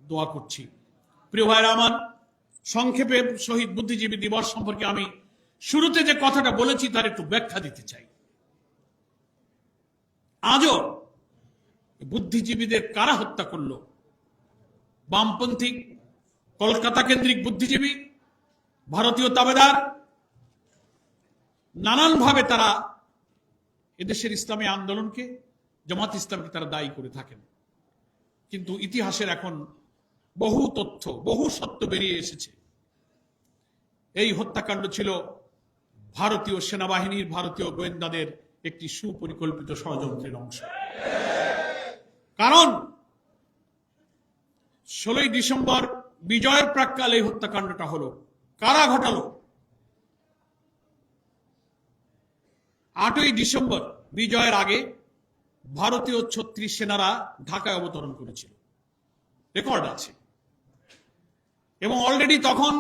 দোয়া করছি। প্রিয় ভাইরা আমার, সংক্ষেপে শহীদ বুদ্ধিজীবী দিবস সম্পর্কে আমি শুরুতে যে কথাটা বলেছি তার একটু ব্যাখ্যা দিতে চাই। আজও বুদ্ধিজীবীদের কারা হত্যা করলো? বামপন্থী কলকাতা কেন্দ্রিক বুদ্ধিজীবী, ভারতীয় তাবেদার, নানানভাবে তারা এদেশের ইসলামী আন্দোলনকে, জামাত ইসলামকে তারা দায়ী করে থাকেন। কিন্তু ইতিহাসের এখন বহু তথ্য, বহু সত্য বেরিয়ে এসেছে। এই হত্যাকাণ্ড ছিল ভারতীয় সেনাবাহিনীর, ভারতীয় গোয়েন্দাদের একটি সুপরিকল্পিত ষড়যন্ত্রের অংশ। কারণ 16ই ডিসেম্বর বিজয়ের প্রাক্কাল এই হত্যাকাণ্ডটা হলো। কারা ঘটালো? 8ই ডিসেম্বর বিজয়ের আগে ভারতীয় 36 সেনারা ঢাকায় অবতরণ করেছিল, রেকর্ড আছে। এবং অলরেডি তখন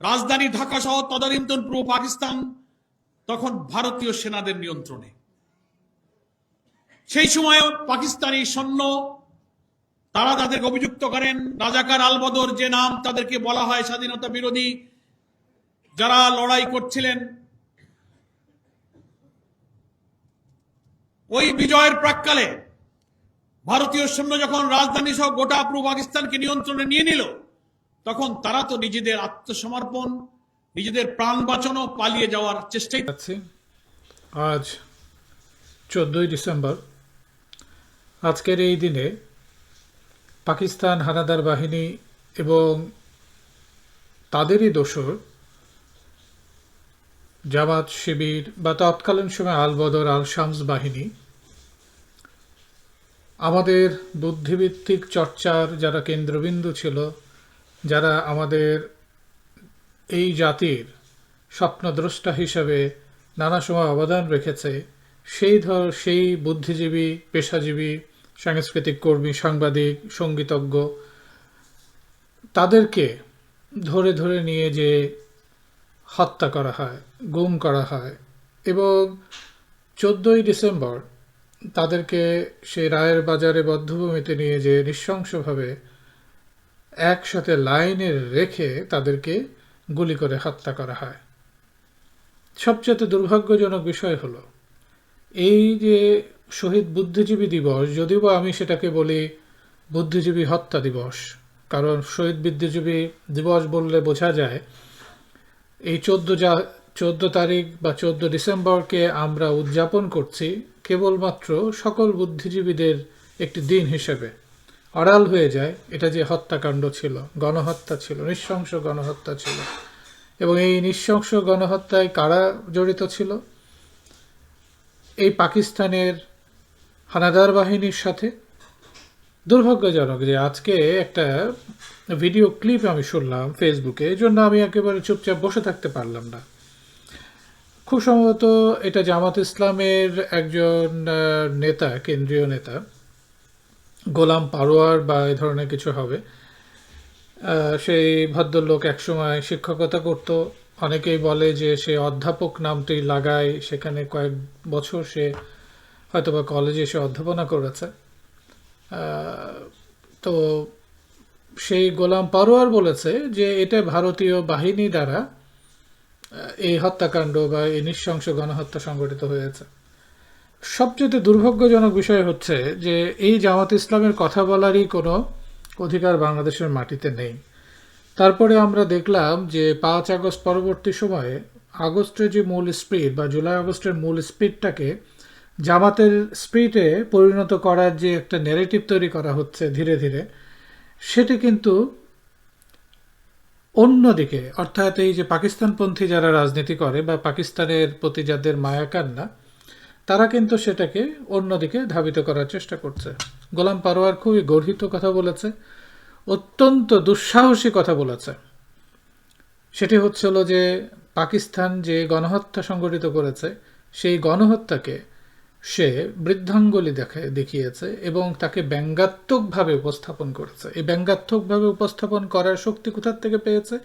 রাজধানী ঢাকা সহ তদানীন্তন পূর্ব পাকিস্তান তখন ভারতীয় সেনাদের নিয়ন্ত্রণে। সেই সময় পাকিস্তানি সৈন্য তারা তাদেরকে অভিযুক্ত করেন রাজাকার আলবদর, যে নাম তাদেরকে বলা হয়, স্বাধীনতা বিরোধী যারা লড়াই করছিলেন। ওই বিজয়ের প্রাক্কালে ভারতীয় সৈন্য যখন রাজধানী সহ গোটা পূর্ব পাকিস্তানকে নিয়ন্ত্রণে নিয়ে নিল, তখন তারা তো নিজেদের আত্মসমর্পণ, নিজেদের প্রাণ বাঁচানো, পালিয়ে যাওয়ার চেষ্টাই আছে। আজ 14ই ডিসেম্বর। আজকের এই দিনে পাকিস্তান হানাদার বাহিনী এবং তাদেরই দোসর জামাত শিবির বা তৎকালীন সময় আল বদর আল শামস বাহিনী আমাদের বুদ্ধিভিত্তিক চর্চার যারা কেন্দ্রবিন্দু ছিল, যারা আমাদের এই জাতির স্বপ্নদ্রষ্টা হিসেবে নানা সময় অবদান রেখেছে, সেই বুদ্ধিজীবী, পেশাজীবী, সাংস্কৃতিক কর্মী, সাংবাদিক, সঙ্গীতজ্ঞ, তাদেরকে ধরে ধরে নিয়ে যে হত্যা করা হয়, গুম করা হয় এবং 14ই ডিসেম্বর তাদেরকে সেই রায়ের বাজারে বধ্যভূমিতে নিয়ে যে নৃশংসভাবে একসাথে লাইনে রেখে তাদেরকে গুলি করে হত্যা করা হয়। সবচেয়ে দুর্ভাগ্যজনক বিষয় হলো এই যে শহীদ বুদ্ধিজীবী দিবস, যদিও বা আমি সেটাকে বলি বুদ্ধিজীবী হত্যা দিবস, কারণ শহীদ বুদ্ধিজীবী দিবস বললে বোঝা যায় এই 14 তারিখ বা 14 ডিসেম্বরকে আমরা উদযাপন করছি কেবলমাত্র সকল বুদ্ধিজীবীদের একটি দিন হিসেবে। আড়াল হয়ে যায় এটা যে হত্যাকাণ্ড ছিল, গণহত্যা ছিল, নৃশংস গণহত্যা ছিল। এবং এই নৃশংস গণহত্যায় কারা জড়িত ছিল? এই পাকিস্তানের হানাদার বাহিনীর সাথে। দুর্ভাগ্যজনক যে আজকে একটা ভিডিও ক্লিপ আমি শুনলাম ফেসবুকে, এই জন্য আমি একেবারে চুপচাপ বসে থাকতে পারলাম না। খুব সম্ভবত এটা জামাত ইসলামের একজন নেতা, কেন্দ্রীয় নেতা, গোলাম পারোয়ার বা এই ধরনের কিছু হবে। সেই ভদ্রলোক একসময় শিক্ষকতা করত। অনেকেই বলে যে সে অধ্যাপক নামটি লাগায়, সেখানে কয়েক বছর সে হয়তোবা কলেজে সে অধ্যাপনা করেছে। তো সেই গোলাম পারোয়ার বলেছে যে এটা ভারতীয় বাহিনী দ্বারা এই হত্যাকাণ্ড বা এই নৃশংস গণহত্যা সংঘটিত হয়েছে। সবচেয়ে দুর্ভাগ্যজনক বিষয় হচ্ছে যে এই জামাত ইসলামের কথা বলারই কোনো অধিকার বাংলাদেশের মাটিতে নেই। তারপরে আমরা দেখলাম যে 5 আগস্ট পরবর্তী সময়ে আগস্টের যে মূল স্পিরিট বা জুলাই আগস্টের মূল স্পিরিটটাকে জামাতের স্পিরিটে পরিণত করার যে একটা ন্যারেটিভ তৈরি করা হচ্ছে ধীরে ধীরে, সেটি কিন্তু অন্যদিকে, অর্থাৎ এই যে পাকিস্তানপন্থী যারা রাজনীতি করে বা পাকিস্তানের প্রতি যাদের মায়া কান্না, তারা কিন্তু সেটাকে অন্যদিকে ধাবিত করার চেষ্টা করছে। গোলাম পারোয়ার খুবই গর্হিত কথা বলেছে, অত্যন্ত দুঃসাহসী কথা বলেছে। সেটি হচ্ছিল যে পাকিস্তান যে গণহত্যা সংঘটিত করেছে সেই গণহত্যাকে সে বৃদ্ধাঙ্গুলি দেখিয়েছে এবং তাকে ব্যঙ্গাত্মকভাবে উপস্থাপন করেছে। এই ব্যঙ্গাত্মকভাবে উপস্থাপন করার শক্তি কোথার থেকে পেয়েছে?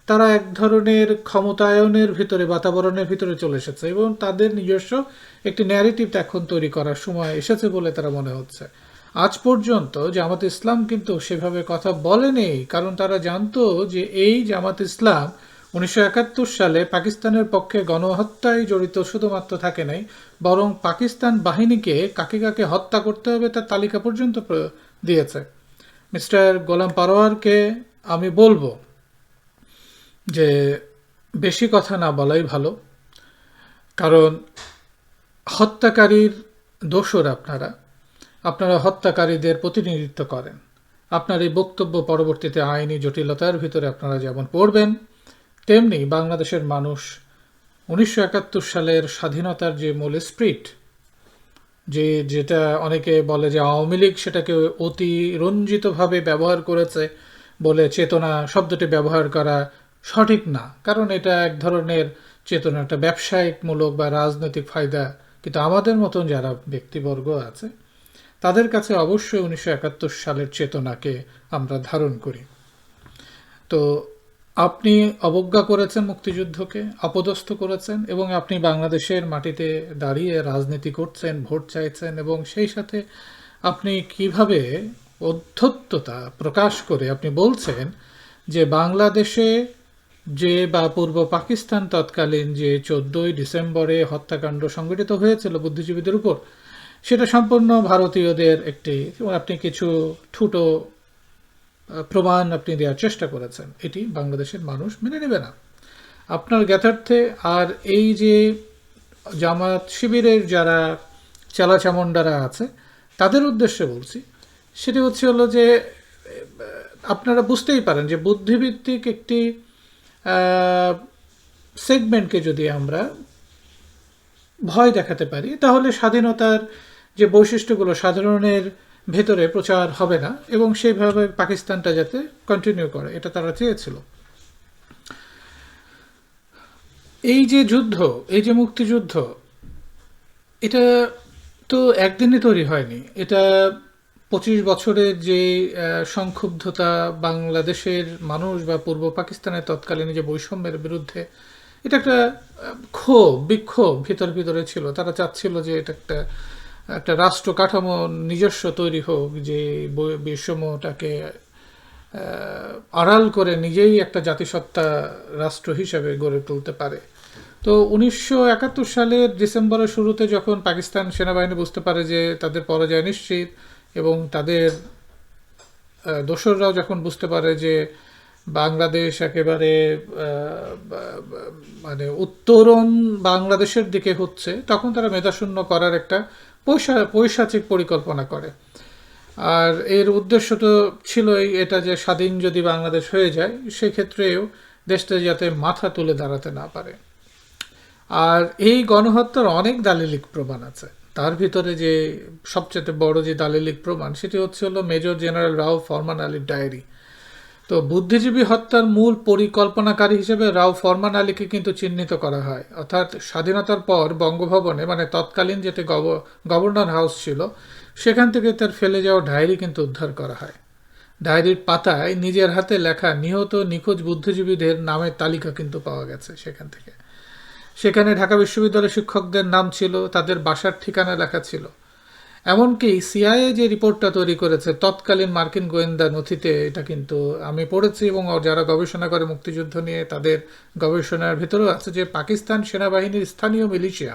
তারা এক ধরনের ক্ষমতায়নের ভিতরে, বাতাবরণের ভিতরে চলে এসেছে এবং তাদের নিজস্ব একটি ন্যারেটিভ এখন তৈরি করার সময় এসেছে বলে তারা মনে হচ্ছে। আজ পর্যন্ত জামাত ইসলাম কিন্তু সেভাবে কথা বলেনি, কারণ তারা জানতো যে এই জামাত ইসলাম 1971 সালে পাকিস্তানের পক্ষে গণহত্যায় জড়িত শুধুমাত্র থাকে নাই, বরং পাকিস্তান বাহিনীকে কাকে কাকে হত্যা করতে হবে তার তালিকা পর্যন্ত দিয়েছে। মিস্টার গোলাম পারোয়ারকে আমি বলবো যে বেশি কথা না বলাই ভালো, কারণ হত্যাকারীর দোসর আপনারা হত্যাকারীদের প্রতিনিধিত্ব করেন। আপনার এই বক্তব্য পরবর্তীতে আইনি জটিলতার ভিতরে আপনারা যেমন পড়বেন, তেমনি বাংলাদেশের মানুষ 1971 সালের স্বাধীনতার যে মূল স্পিরিট, যেটা অনেকে বলে যে আওয়ামী লীগ সেটাকে অতিরঞ্জিতভাবে ব্যবহার করেছে বলে চেতনা শব্দটি ব্যবহার করা সঠিক না, কারণ এটা এক ধরনের চেতনা, একটা ব্যবসায়িকমূলক বা রাজনৈতিক ফায়দা। কিন্তু আমাদের মতন যারা ব্যক্তিবর্গ আছে তাদের কাছে অবশ্যই 1971 সালের চেতনাকে আমরা ধারণ করি। তো আপনি অবজ্ঞা করেছেন মুক্তিযুদ্ধকে, অপদস্থ করেছেন, এবং আপনি বাংলাদেশের মাটিতে দাঁড়িয়ে রাজনীতি করছেন, ভোট চাইছেন, এবং সেই সাথে আপনি কিভাবে অধ্যত্ততা প্রকাশ করে আপনি বলছেন যে বাংলাদেশে যে বা পূর্ব পাকিস্তান তৎকালীন যে 14ই ডিসেম্বরে হত্যাকাণ্ড সংঘটিত হয়েছিল বুদ্ধিজীবীদের উপর, সেটা সম্পূর্ণ ভারতীয়দের একটি, আপনি কিছু ঠুটো প্রমাণ আপনি দেওয়ার চেষ্টা করেছেন, এটি বাংলাদেশের মানুষ মেনে নেবে না আপনার জ্ঞাতার্থে। আর এই যে জামাত শিবিরের যারা চালাচামুন্ডারা আছে তাদের উদ্দেশ্যে বলছি, সেটি হলো যে আপনারা বুঝতেই পারেন যে বুদ্ধিভিত্তিক একটি সেগমেন্টকে যদি আমরা ভয় দেখাতে পারি, তাহলে স্বাধীনতার যে বৈশিষ্ট্যগুলো সাধারণের ভেতরে প্রচার হবে না, এবং সেইভাবে পাকিস্তানটা যাতে কন্টিনিউ করে, এটা তারা চেয়েছিল। এই যে যুদ্ধ, এই যে মুক্তিযুদ্ধ, এটা তো একদিনে তৈরি হয়নি। এটা 25 বছরের যে সংক্ষুব্ধতা বাংলাদেশের মানুষ বা পূর্ব পাকিস্তানের তৎকালীন যে বৈষম্যের বিরুদ্ধে, এটা একটা বিক্ষোভ ভিতরে ছিল। তারা চাচ্ছিল যে এটা একটা রাষ্ট্র কাঠামো নিজস্ব তৈরি হোক, যে বৈষম্যটাকে আড়াল করে নিজেই একটা জাতিসত্তা রাষ্ট্র হিসেবে গড়ে তুলতে পারে। তো 1971 সালের ডিসেম্বরের শুরুতে যখন পাকিস্তান সেনাবাহিনী বুঝতে পারে যে তাদের পরাজয় নিশ্চিত, এবং তাদের দোসররাও যখন বুঝতে পারে যে বাংলাদেশ একেবারে মানে উত্তরণ বাংলাদেশের দিকে হচ্ছে, তখন তারা মেধাশূন্য করার একটা পৈশাচিক পরিকল্পনা করে। আর এর উদ্দেশ্য তো ছিলই এটা যে স্বাধীন যদি বাংলাদেশ হয়ে যায়, সেক্ষেত্রেও দেশটা যাতে মাথা তুলে দাঁড়াতে না পারে। আর এই গণহত্যার অনেক দালিলিক প্রমাণ আছে। তার ভিতরে যে সবচেয়ে বড় যে দালিলিক প্রমাণ, সেটি হলো মেজর জেনারেল রাও ফরমান আলীর ডায়েরি। তো বুদ্ধিজীবী হত্যার মূল পরিকল্পনাকারী হিসেবে রাও ফরমান আলীকে কিন্তু চিহ্নিত করা হয়। অর্থাৎ স্বাধীনতার পর বঙ্গভবনে, মানে তৎকালীন যেটি গভর্নর হাউস ছিল, সেখান থেকে তার ফেলে যাওয়া ডায়েরি কিন্তু উদ্ধার করা হয়। ডায়েরির পাতায় নিজের হাতে লেখা নিহত নিখোঁজ বুদ্ধিজীবীদের নামের তালিকা কিন্তু পাওয়া গেছে সেখান থেকে। সেখানে ঢাকা বিশ্ববিদ্যালয়ের শিক্ষকদের নাম ছিল, তাদের বাসার ঠিকানা লেখা ছিল। এমনকি সিআইএ যে রিপোর্টটা তৈরি করেছে তৎকালীন মার্কিন গোয়েন্দা নথিতে, এটা কিন্তু আমি পড়েছি, এবং যারা গবেষণা করে মুক্তিযুদ্ধ নিয়ে তাদের গবেষণার ভিতরেও আছে যে পাকিস্তান সেনাবাহিনীর স্থানীয় মিলিশিয়া,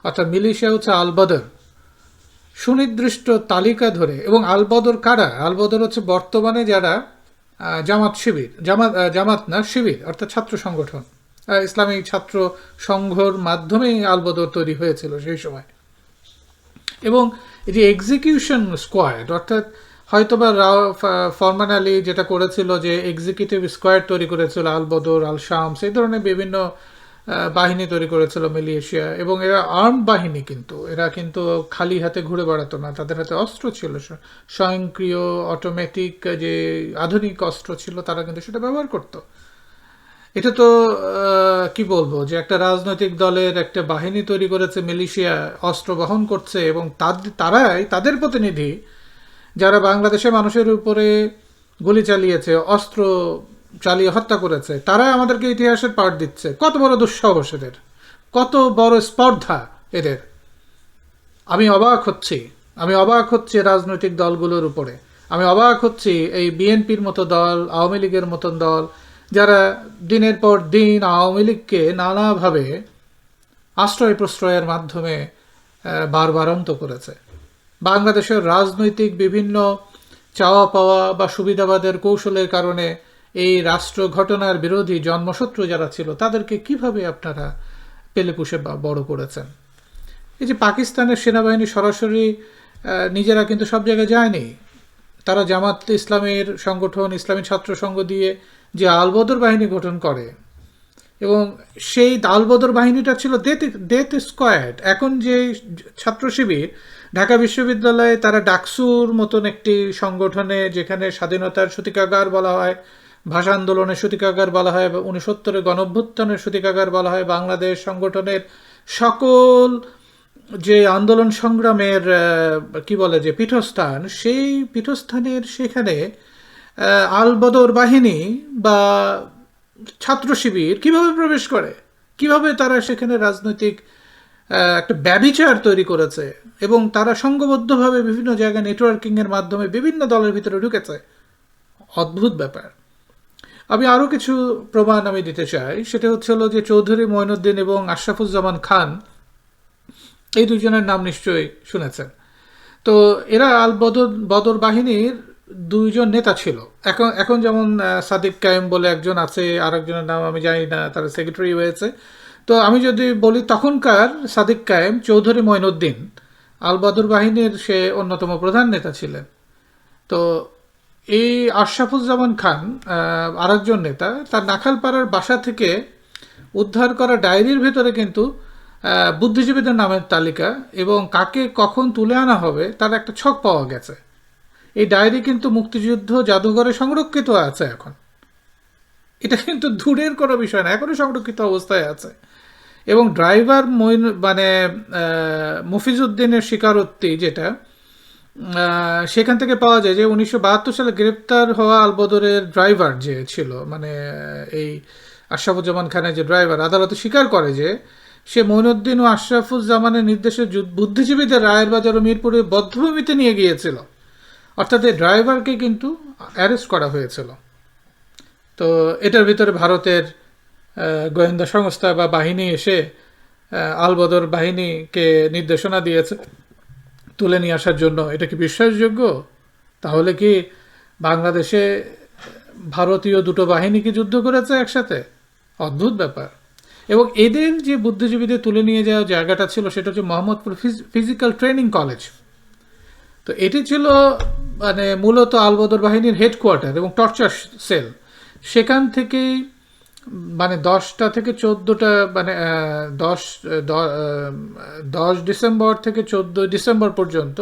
অর্থাৎ মিলিশিয়া হচ্ছে আলবদর, সুনির্দিষ্ট তালিকা ধরে। এবং আলবদর কারা? আলবদর হচ্ছে বর্তমানে যারা জামাত না শিবির, অর্থাৎ ছাত্র সংগঠন, ইসলামী ছাত্র সংঘর মাধ্যমে আলবদর তৈরি হয়েছিল সেই সময়। এবং এই যে এক্সিকিউশন স্কোয়াড, অর্থাৎ হয়তোবা রাও ফরমান আলী যেটা করেছিল যে এক্সিকিউটিভ স্কোয়াড তৈরি করেছিল, আলবদর, আল শামস, এই ধরনের বিভিন্ন বাহিনী তৈরি করেছিল মিলিশিয়া। এবং এরা আর্ম বাহিনী, কিন্তু এরা কিন্তু খালি হাতে ঘুরে বেড়াতো না, তাদের হাতে অস্ত্র ছিল, স্বয়ংক্রিয় অটোমেটিক যে আধুনিক অস্ত্র ছিল, তারা কিন্তু সেটা ব্যবহার করতো। এটা তো কি বলবো, যে একটা রাজনৈতিক দলের একটা বাহিনী তৈরি করেছে মিলিশিয়া, অস্ত্র বহন করছে, এবং তারাই তাদের প্রতিনিধি যারা বাংলাদেশের মানুষের উপরে গুলি চালিয়েছে, অস্ত্র চালিয়ে হত্যা করেছে, তারাই আমাদেরকে ইতিহাসের পাঠ দিচ্ছে। কত বড় দুঃসাহস এদের, কত বড় স্পর্ধা এদের! আমি অবাক হচ্ছি আমি অবাক হচ্ছি রাজনৈতিক দলগুলোর উপরে। আমি অবাক হচ্ছি এই বিএনপির মতো দল, আওয়ামী লীগের মতন দল, যারা দিনের পর দিন আওয়ামী লীগকে নানাভাবে আশ্রয় প্রশ্রয়ের মাধ্যমে বারবারন্ত করেছে। বাংলাদেশের রাজনৈতিক বিভিন্ন চাওয়া পাওয়া বা সুবিধাবাদের কৌশলের কারণে এই রাষ্ট্র ঘটনার বিরোধী জন্মশত্রু যারা ছিল তাদেরকে কিভাবে আপনারা পেলেপুষে বড় করেছেন। এই যে পাকিস্তানের সেনাবাহিনী সরাসরি নিজেরা কিন্তু সব জায়গায় যায়নি। তারা জামাত ইসলামের সংগঠন, ইসলামী ছাত্র সংঘ দিয়ে যে আলবদর বাহিনী গঠন করে, এবং সেই আলবদর বাহিনীটা ছিল ডেথ স্কোয়াড। এখন যে ছাত্র শিবির ঢাকা বিশ্ববিদ্যালয়ে, তারা ডাকসুর মতন একটি সংগঠনে, যেখানে স্বাধীনতার সূতিকাগার বলা হয়, ভাষা আন্দোলনের সূতিকাগার বলা হয়, 69-এর গণঅভ্যুত্থানের সূতিকাগার বলা হয়, বাংলাদেশ সংগঠনের সকল যে আন্দোলন সংগ্রামের কি বলে যে পীঠস্থান, সেই পীঠস্থানের সেখানে আলবদর বাহিনী বা ছাত্র শিবির কিভাবে প্রবেশ করে, কিভাবে তারা সেখানে রাজনৈতিক একটা ব্যভিচার তৈরি করেছে, এবং তারা সংঘবদ্ধভাবে বিভিন্ন জায়গায় নেটওয়ার্কিংয়ের মাধ্যমে বিভিন্ন দলের ভিতরে ঢুকেছে। অদ্ভুত ব্যাপার। আমি আরও কিছু প্রমাণ আমি দিতে চাই। সেটা হচ্ছে হলো যে চৌধুরী মঈনুদ্দিন এবং আশরাফুজ্জামান খান, এই দুজনের নাম নিশ্চয়ই শুনেছেন। তো এরা আল বদর বাহিনীর দুইজন নেতা ছিল। এখন এখন যেমন সাদিক কায়েম বলে একজন আছে, আর একজনের নাম আমি জানি না, তার সেক্রেটারি হয়েছে। তো আমি যদি বলি, তখনকার সাদিক কায়েম চৌধুরী মঈনুদ্দিন আল বদর বাহিনীর সে অন্যতম প্রধান নেতা ছিলেন। তো এই আশরাফুজ্জামান খান আরেকজন নেতা, তার নাখালপাড়ার বাসা থেকে উদ্ধার করা ডায়েরির ভেতরে কিন্তু বুদ্ধিজীবীদের নামের তালিকা এবং কাকে কখন তুলে আনা হবে তার একটা ছক পাওয়া গেছে। এই ডায়েরি কিন্তু মুক্তিযুদ্ধ জাদুঘরে সংরক্ষিত আছে এখন। এটা কিন্তু দূরের কোনো বিষয় না, এখনো সংরক্ষিত অবস্থায় আছে। এবং ড্রাইভার মানে মফিজউদ্দিনের স্বীকারোক্তি যেটা সেখান থেকে পাওয়া যায় যে 1972 সালে গ্রেপ্তার হওয়া আলবদরের ড্রাইভার যে ছিল, মানে এই আশরাফুজ্জামান খানের যে ড্রাইভার, আদালতে স্বীকার করে যে সে মঈনুদ্দিন ও আশরাফুজ্জামানের নির্দেশে বুদ্ধিজীবীদের রায়ের বাজার ও মিরপুরে বধ্যভূমিতে নিয়ে গিয়েছিল। অর্থাৎ এই ড্রাইভারকে কিন্তু অ্যারেস্ট করা হয়েছিল। তো এটার ভিতরে ভারতের গোয়েন্দা সংস্থা বা বাহিনী এসে আলবদর বাহিনীকে নির্দেশনা দিয়েছে তুলে নিয়ে আসার জন্য। এটা কি বিশ্বাসযোগ্য? তাহলে কি বাংলাদেশে ভারতীয় দুটো বাহিনী কি যুদ্ধ করেছে একসাথে? অদ্ভুত ব্যাপার। এবং এদের যে বুদ্ধিজীবীদের তুলে নিয়ে যাওয়া জায়গাটা ছিল সেটা হচ্ছে মোহাম্মদপুর ফিজিক্যাল ট্রেনিং কলেজ। তো এটি ছিল মানে মূলত আলবদর বাহিনীর হেডকোয়ার্টার এবং টর্চার সেল। সেখান থেকেই মানে 10টা থেকে 14টা মানে 10 ডিসেম্বর থেকে 14 ডিসেম্বর পর্যন্ত,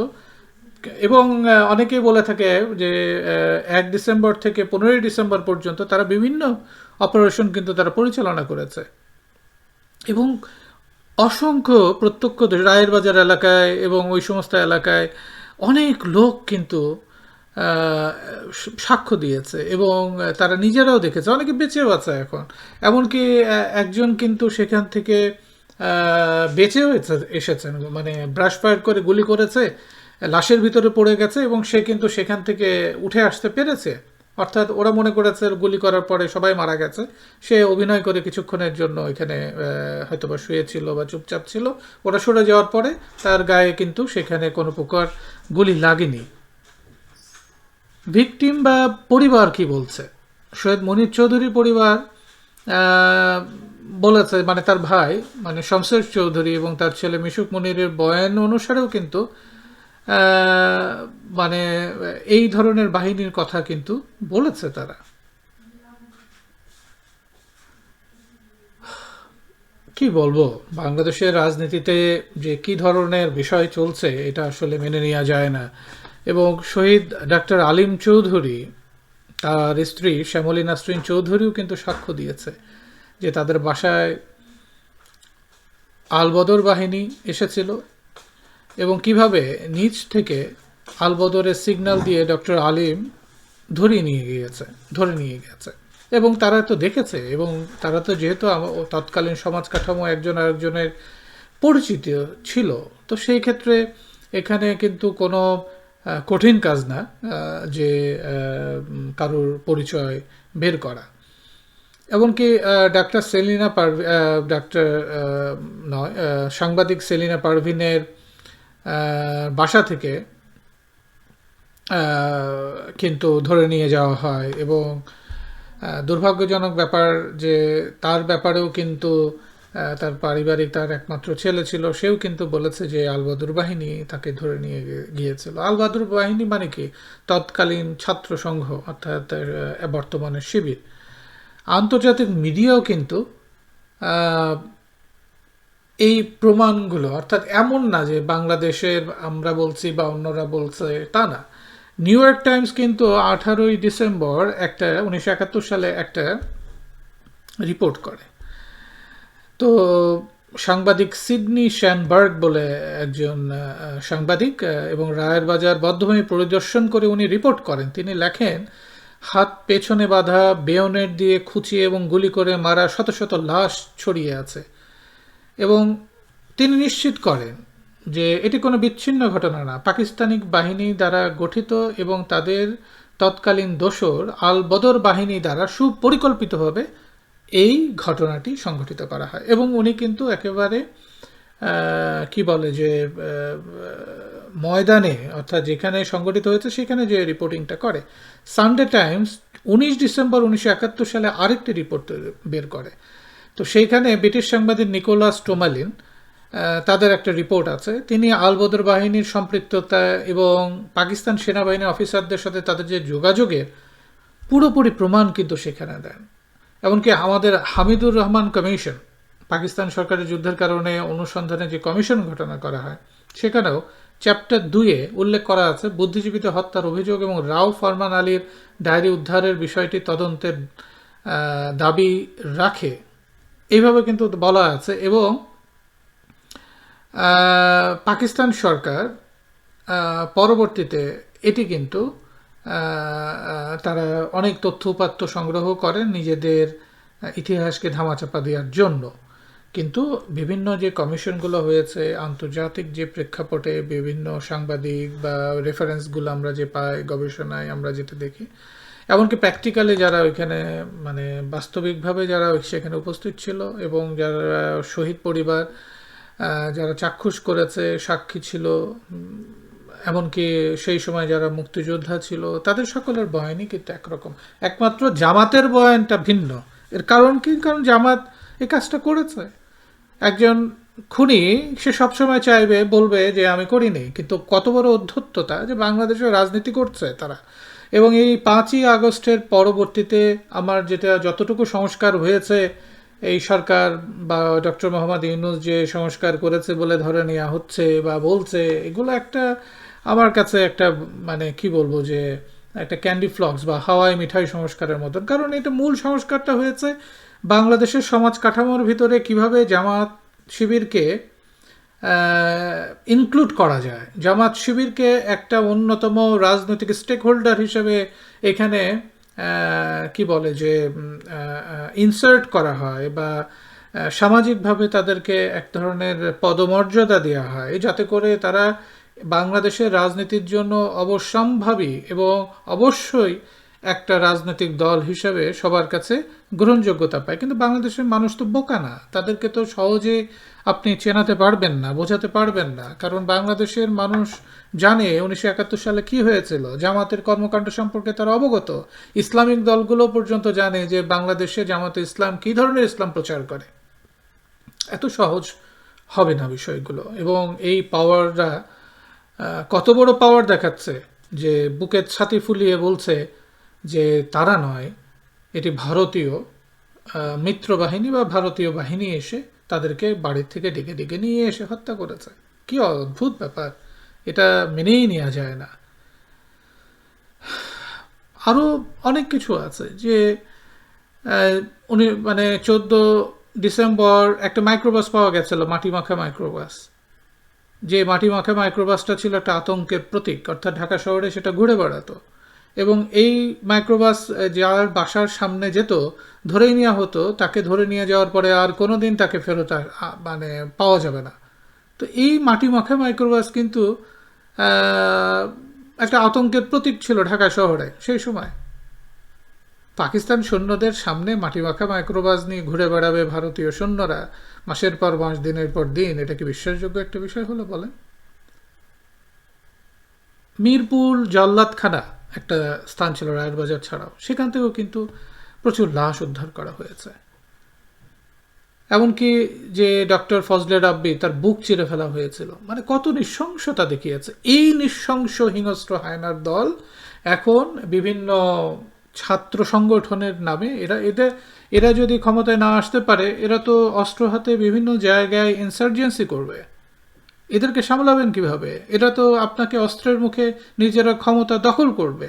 এবং অনেকেই বলে থাকে যে 1 ডিসেম্বর থেকে 15 ডিসেম্বর পর্যন্ত তারা বিভিন্ন অপারেশন কিন্তু তারা পরিচালনা করেছে। এবং অসংখ্য প্রত্যক্ষ রায়ের বাজার এলাকায় এবং ওই সমস্ত এলাকায় অনেক লোক কিন্তু সাক্ষ্য দিয়েছে এবং তারা নিজেরাও দেখেছে, অনেকে বেঁচেও আছে এখন। এমনকি একজন কিন্তু সেখান থেকে বেঁচেও এসেছেন, মানে ব্রাশ ফায়ার করে গুলি করেছে, লাশের ভিতরে পড়ে গেছে এবং সে কিন্তু সেখান থেকে উঠে আসতে পেরেছে। অর্থাৎ ওরা মনে করেছে গুলি করার পরে সবাই মারা গেছে, সে অভিনয় করে কিছুক্ষণের জন্য এখানে হয়তো বা শুয়েছিল বা চুপচাপ ছিল। ওরা সরে যাওয়ার পরে তার গায়ে কিন্তু সেখানে কোনো প্রকার গুলি লাগেনি। ভিকটিম বা পরিবার কি বলছে? সৈয়দ মনির চৌধুরী পরিবার বলেছে, মানে তার ভাই মানে শমশের চৌধুরী এবং তার ছেলে মিশুক মনিরের বয়ান অনুসারেও কিন্তু মানে এই ধরনের বাহিনীর কথা কিন্তু বলেছে তারা। কি বলবো, বাংলাদেশের রাজনীতিতে যে কি ধরনের বিষয় চলছে এটা আসলে মেনে নেওয়া যায় না। এবং শহীদ ডাক্তার আলিম চৌধুরী, তার স্ত্রী শ্যামলী নাসরিন চৌধুরীও কিন্তু সাক্ষ্য দিয়েছে যে তাদের বাসায় আলবদর বাহিনী এসেছিল এবং কিভাবে নিচ থেকে আলবদরের সিগন্যাল দিয়ে ডক্টর আলিম ধরে নিয়ে গেছে। এবং তারা তো দেখেছে, এবং তারা তো যেহেতু তৎকালীন সমাজ কাঠামো একজন আরেকজনের পরিচিত ছিল, তো সেই ক্ষেত্রে এখানে কিন্তু কোনো কঠিন কাজ না যে কারোর পরিচয় বের করা। এমনকি ডাক্তার সেলিনা পারভিন, ডাক্তার নয়, সাংবাদিক সেলিনা পারভিনের বাসা থেকে কিন্তু ধরে নিয়ে যাওয়া হয় এবং দুর্ভাগ্যজনক ব্যাপার যে তার ব্যাপারেও কিন্তু তার পারিবারিক, তার একমাত্র ছেলে ছিল, সেও কিন্তু বলেছে যে আল বদর বাহিনী তাকে ধরে নিয়ে গিয়েছিল। আল বদর বাহিনী মানে কি? তৎকালীন ছাত্র সংঘ, অর্থাৎ বর্তমানে শিবির। আন্তর্জাতিক মিডিয়াও কিন্তু এই প্রমাণগুলো, অর্থাৎ এমন না যে বাংলাদেশের আমরা বলছি বা অন্যরা বলছে, তা না। নিউ ইয়র্ক টাইমস কিন্তু 18ই ডিসেম্বর 1971 সালে একটা রিপোর্ট করে। তো সাংবাদিক সিডনি শ্যানবার্গ বলে একজন সাংবাদিক এবং রায়ের বাজার বধ্যভূমি পরিদর্শন করে উনি রিপোর্ট করেন। তিনি লেখেন, হাত পেছনে বাঁধা, বেয়নেট দিয়ে খুঁচিয়ে এবং গুলি করে মারা শত শত লাশ ছড়িয়ে আছে এবং তিনি নিশ্চিত করেন যে এটি কোনো বিচ্ছিন্ন ঘটনা না, পাকিস্তানি বাহিনী দ্বারা গঠিত এবং তাদের তৎকালীন দোসর আল বদর বাহিনী দ্বারা সুপরিকল্পিতভাবে এই ঘটনাটি সংঘটিত করা হয়। এবং উনি কিন্তু একেবারে কি বলে যে ময়দানে, অর্থাৎ যেখানে সংঘটিত হয়েছে সেখানে যে রিপোর্টিংটা করে। সানডে টাইমস 19 ডিসেম্বর 1971 সালে আরেকটি রিপোর্ট বের করে। তো সেইখানে ব্রিটিশ সাংবাদিক নিকোলাস টোমালিন, তাদের একটা রিপোর্ট আছে, তিনি আল বদর বাহিনীর সম্পৃক্ততা এবং পাকিস্তান সেনাবাহিনীর অফিসারদের সাথে তাদের যে যোগাযোগের পুরোপুরি প্রমাণ কিন্তু সেখানে দেন। এমনকি আমাদের হামিদুর রহমান কমিশন, পাকিস্তান সরকারের যুদ্ধের কারণে অনুসন্ধানে যে কমিশন ঘটনা করা হয়, সেখানেও চ্যাপ্টার 2-এ উল্লেখ করা আছে বুদ্ধিজীবীতে হত্যার অভিযোগ এবং রাও ফরমান আলীর ডায়েরি উদ্ধারের বিষয়টি তদন্তের দাবি রাখে, এইভাবে কিন্তু বলা আছে। এবং পাকিস্তান সরকার পরবর্তীতে এটি কিন্তু তারা অনেক তথ্য উপাত্ত সংগ্রহ করেন নিজেদের ইতিহাসকে ধামাচাপা দেওয়ার জন্য। কিন্তু বিভিন্ন যে কমিশনগুলো হয়েছে আন্তর্জাতিক যে প্রেক্ষাপটে, বিভিন্ন সাংবাদিক বা রেফারেন্সগুলো আমরা যে পাই গবেষণায়, আমরা যেটা দেখি, এমনকি প্র্যাকটিক্যালি যারা ওইখানে মানে বাস্তবিকভাবে যারা সেখানে উপস্থিত ছিল এবং যারা শহীদ পরিবার, যারা চাক্ষুষ করেছে, সাক্ষী ছিল, এমনকি সেই সময় যারা মুক্তিযোদ্ধা ছিল, তাদের সকলের বয়ানই কিন্তু একরকম। একমাত্র জামাতের বয়ানটা ভিন্ন। এর কারণ কি? কারণ জামাত এই কাজটা করেছে। একজন খুনি সে সবসময় চাইবে, বলবে যে আমি করিনি, কিন্তু কত বড় অধ্যত্ততা যে বাংলাদেশে রাজনীতি করছে তারা। এবং এই 5ই আগস্টের পরবর্তীতে আমার যেটা যতটুকু সংস্কার হয়েছে, এই সরকার বা ডক্টর মোহাম্মদ ইউনূস যে সংস্কার করেছে বলে ধরে নেওয়া হচ্ছে বা বলছে, এগুলো একটা আমার কাছে একটা মানে কি বলবো যে একটা ক্যান্ডি ফ্লক্স বা হাওয়াই মিঠাই সংস্কারের মতন। কারণ এটা মূল সংস্কারটা হয়েছে বাংলাদেশের সমাজ কাঠামোর ভিতরে কিভাবে জামাত শিবিরকে ইনক্লুড করা যায়, জামাত শিবিরকে একটা অন্যতম রাজনৈতিক স্টেক হোল্ডার হিসেবে এখানে কি বলে যে ইনসার্ট করা হয় বা সামাজিকভাবে তাদেরকে এক ধরনের পদমর্যাদা দেওয়া হয়, যাতে করে তারা বাংলাদেশের রাজনীতির জন্য অবশ্যম্ভাবী এবং অবশ্যই একটা রাজনৈতিক দল হিসেবে সবার কাছে গ্রহণযোগ্যতা পায়। কিন্তু বাংলাদেশের মানুষ তো বোকা না, তাদেরকে তো সহজে আপনি চেনাতে পারবেন না, বোঝাতে পারবেন না। কারণ বাংলাদেশের মানুষ জানে 1971 সালে কি হয়েছিল, জামাতের কর্মকাণ্ড সম্পর্কে তারা অবগত। ইসলামিক দলগুলো পর্যন্ত জানে যে বাংলাদেশে জামাতে ইসলাম কী ধরনের ইসলাম প্রচার করে। এত সহজ হবে না বিষয়গুলো। এবং এই পাওয়াররা কত বড় পাওয়ার দেখাচ্ছে যে বুকের ছাতি ফুলিয়ে বলছে যে তারা নয়, এটি ভারতীয় মিত্রবাহিনী বা ভারতীয় বাহিনী এসে তাদেরকে বাড়ির থেকে ডেকে ডেকে নিয়ে এসে হত্যা করেছে। কি অদ্ভুত ব্যাপার, এটা মেনেই নেওয়া যায় না। আরও অনেক কিছু আছে যে উনি মানে 14 ডিসেম্বর একটা মাইক্রোবাস পাওয়া গেছিল, মাটি মাখা মাইক্রোবাস। যে মাটি মাখা মাইক্রোবাসটা ছিল একটা আতঙ্কের প্রতীক, অর্থাৎ ঢাকা শহরে সেটা ঘুরে বেড়াতো। এবং এই মাইক্রোবাস যার বাসার সামনে যেত ধরেই নেওয়া হতো, তাকে ধরে নিয়ে যাওয়ার পরে আর কোনো দিন তাকে ফেরত মানে পাওয়া যাবে না। তো এই মাটি মাখা মাইক্রোবাস কিন্তু একটা আতঙ্কের প্রতীক ছিল ঢাকা শহরে সেই সময়। পাকিস্তান সৈন্যদের সামনে মাটিমাখা মাইক্রোবাস নিয়ে ঘুরে বেড়াবে ভারতীয় সৈন্যরা মাসের পর মাস, দিনের পর দিন, এটা কি বিশ্বাসযোগ্য একটা বিষয় হলো বলেন? মিরপুর জল্লাদখানা একটা স্থান ছিল রায়ের বাজার ছাড়াও, সেখান থেকেও কিন্তু প্রচুর লাশ উদ্ধার করা হয়েছে। এমনকি যে ডক্টর ফজলে রাব্বি, তার বুক চিরে ফেলা হয়েছিল। মানে কত নৃশংসতা দেখিয়েছে এই নৃশংস হিংস্র হায়নার দল। এখন বিভিন্ন ছাত্র সংগঠনের নামে এরা যদি ক্ষমতায় না আসতে পারে, এরা তো অস্ত্র হাতে বিভিন্ন জায়গায় ইনসার্জেন্সি করবে। এদেরকে সামলাবেন কিভাবে? এরা তো আপনাকে অস্ত্রের মুখে নিজেরা ক্ষমতা দখল করবে।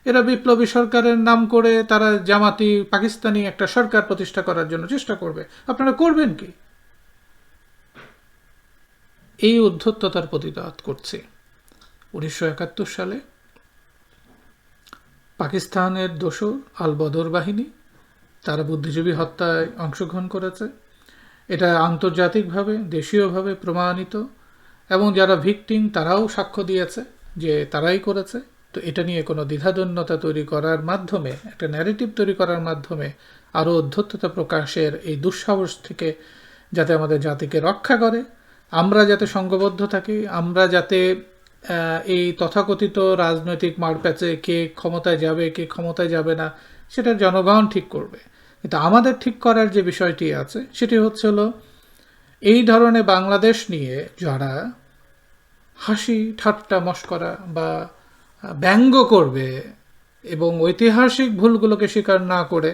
এরা বিপ্লবী সরকারের নাম করে তারা জামাতি পাকিস্তানি একটা সরকার প্রতিষ্ঠা করার জন্য চেষ্টা করবে। আপনারা করবেন কি? এই উদ্ধত্ততার প্রতিবাদ করছে। 1971 সালে পাকিস্তানের দোসর আল বদর বাহিনী, তারা বুদ্ধিজীবী হত্যায় অংশগ্রহণ করেছে। এটা আন্তর্জাতিকভাবে, দেশীয়ভাবে প্রমাণিত, এবং যারা ভিকটিম তারাও সাক্ষ্য দিয়েছে যে তারাই করেছে। তো এটা নিয়ে কোনো দ্বিধাদ্বন্দ্বতা তৈরি করার মাধ্যমে, একটা ন্যারেটিভ তৈরি করার মাধ্যমে আরও উদ্ধত্ততা প্রকাশের এই দুঃসাহস থেকে যাতে আমাদের জাতিকে রক্ষা করে, আমরা যাতে সংঘবদ্ধ থাকি, আমরা যাতে এই তথাকথিত রাজনৈতিক মারপ্যাচে কে ক্ষমতায় যাবে কে ক্ষমতায় যাবে না সেটা জনগণ ঠিক করবে। কিন্তু আমাদের ঠিক করার যে বিষয়টি আছে সেটি হচ্ছে হলো, এই ধরনের বাংলাদেশ নিয়ে যারা হাসি ঠাট্টা মশকরা বা ব্যঙ্গ করবে এবং ঐতিহাসিক ভুলগুলোকে স্বীকার না করে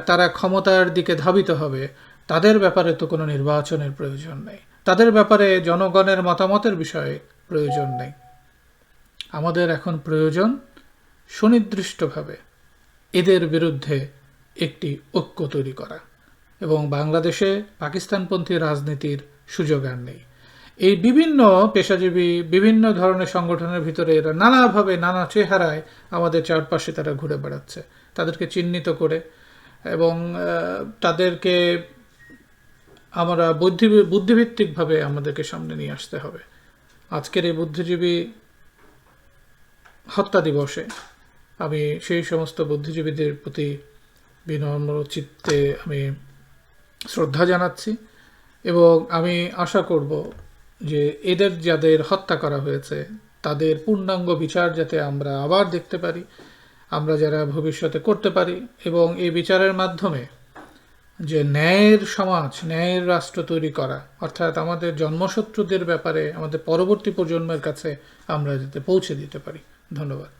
তারা ক্ষমতার দিকে ধাবিত হবে, তাদের ব্যাপারে তো কোনো নির্বাচনের প্রয়োজন নেই। তাদের ব্যাপারে জনগণের মতামতের বিষয়ে প্রয়োজন নেই। আমাদের এখন প্রয়োজন সুনির্দিষ্টভাবে এদের বিরুদ্ধে একটি ঐক্য তৈরি করা, এবং বাংলাদেশে পাকিস্তানপন্থী রাজনীতির সুযোগ আর নেই। এই বিভিন্ন পেশাজীবী বিভিন্ন ধরনের সংগঠনের ভিতরে এরা নানাভাবে নানা চেহারায় আমাদের চারপাশে তারা ঘুরে বেড়াচ্ছে। তাদেরকে চিহ্নিত করে এবং তাদেরকে আমরা বুদ্ধিভিত্তিকভাবে আমাদেরকে সামনে নিয়ে আসতে হবে। আজকের এই বুদ্ধিজীবী হত্যা দিবসে আমি সেই সমস্ত বুদ্ধিজীবীদের প্রতি বিনম্র চিত্তে আমি শ্রদ্ধা জানাচ্ছি, এবং আমি আশা করব যে এদের যাদের হত্যা করা হয়েছে তাদের পূর্ণাঙ্গ বিচার যাতে আমরা আবার দেখতে পারি, আমরা যারা ভবিষ্যতে করতে পারি, এবং এই বিচারের মাধ্যমে যে ন্যায়ের সমাজ, ন্যায়ের রাষ্ট্র তৈরি করা, অর্থাৎ আমাদের জন্মশত্রুদের ব্যাপারে আমাদের পরবর্তী প্রজন্মের কাছে আমরা যাতে পৌঁছে দিতে পারি। ধন্যবাদ।